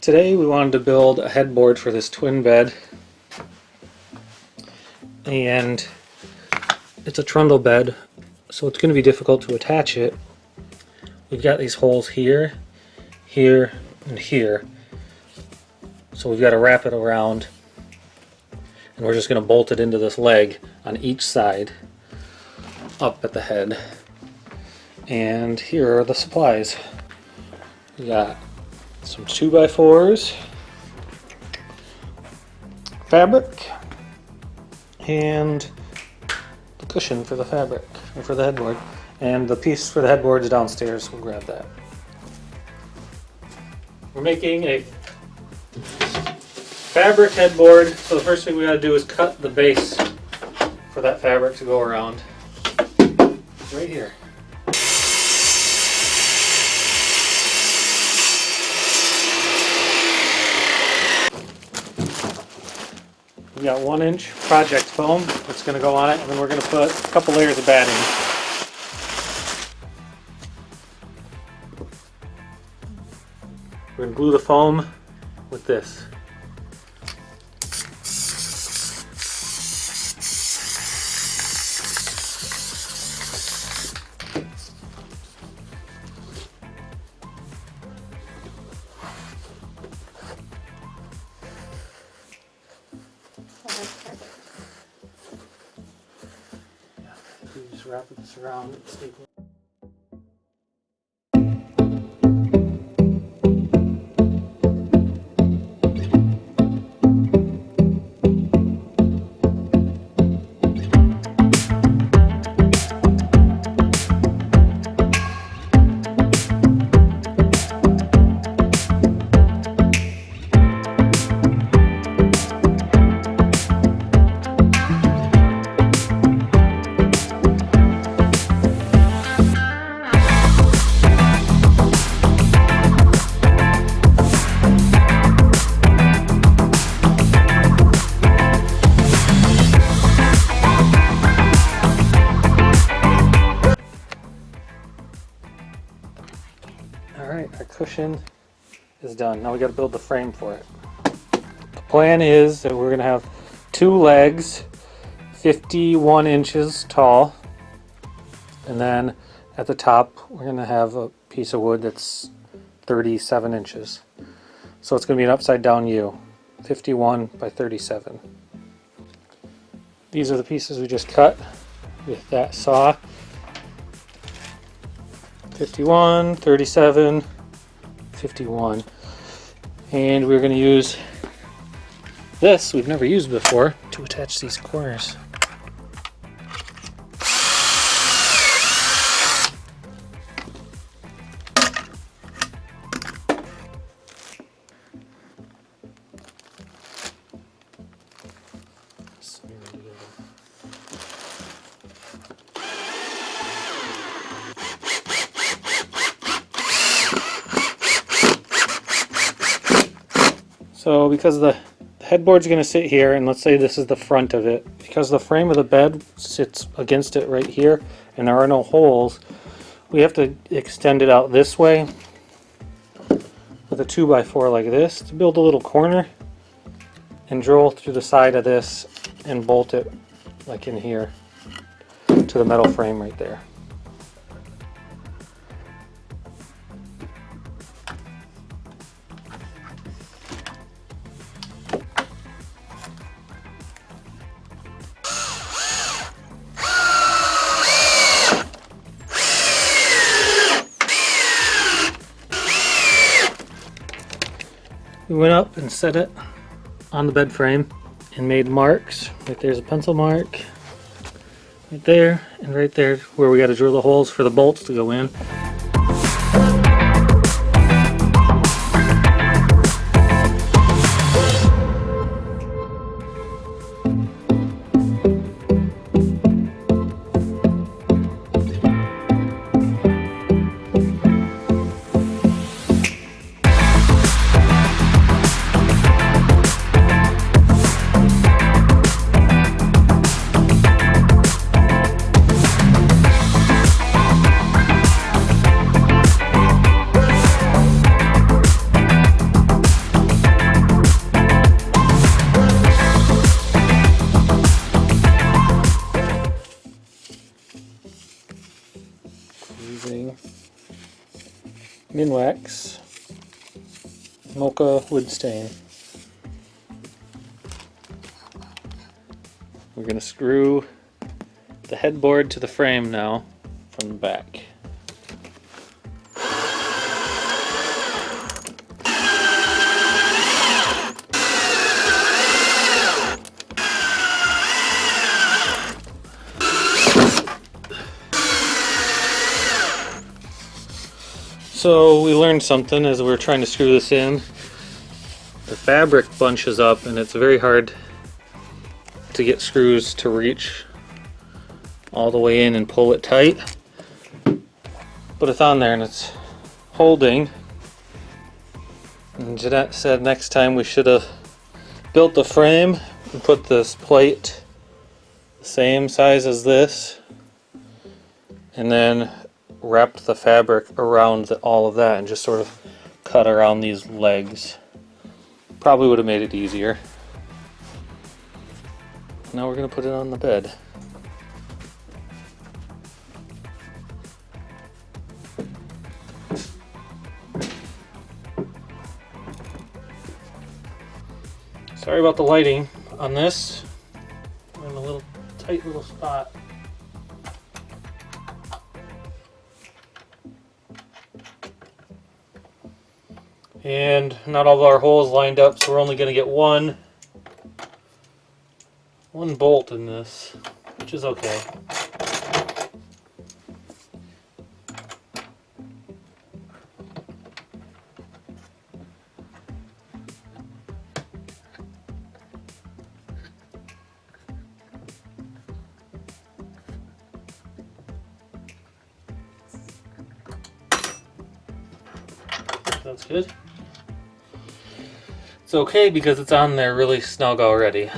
Today we wanted to build a headboard for this twin bed, and it's a trundle bed, so it's going to be difficult to attach it. We've got these holes here, here, and here, so we've got to wrap it around, and we're just going to bolt it into this leg on each side up at the head. And here are the supplies. We got some 2x4s, fabric, and the cushion for the fabric, or for the headboard. And the piece for the headboard is downstairs. We'll grab that. We're making a fabric headboard, so the first thing we gotta do is cut the base for that fabric to go around. Right here. We got 1-inch project foam that's going to go on it, and then we're going to put a couple layers of batting. We're going to glue the foam with this. You just wrap this around and staple it. Alright, our cushion is done. Now we got to build the frame for it. The plan is that we're going to have 2 legs, 51 inches tall, and then at the top we're going to have a piece of wood that's 37 inches. So it's going to be an upside down U, 51 by 37. These are the pieces we just cut with that saw. 51, 37, 51, and we're going to use this we've never used before to attach these corners. So because the headboard's going to sit here, and let's say this is the front of it, because the frame of the bed sits against it right here and there are no holes, we have to extend it out this way with a 2x4 like this to build a little corner and drill through the side of this and bolt it like in here to the metal frame right there. We went up and set it on the bed frame and made marks. Right there's a pencil mark, right there, and right there where we got to drill the holes for the bolts to go in. Minwax Mocha wood stain. We're going to screw the headboard to the frame now from the back. So we learned something as we were trying to screw this in. The fabric bunches up and it's very hard to get screws to reach all the way in and pull it tight. But it's on there and it's holding. And Jeanette said next time we should have built the frame and put this plate the same size as this and then wrapped the fabric around all of that and just sort of cut around these legs. Probably would have made it easier. Now we're going to put it on the bed. Sorry about the lighting on this. I'm in a little tight little spot. And not all of our holes lined up, so we're only going to get one bolt in this, which is okay. That's good. It's okay because it's on there really snug already.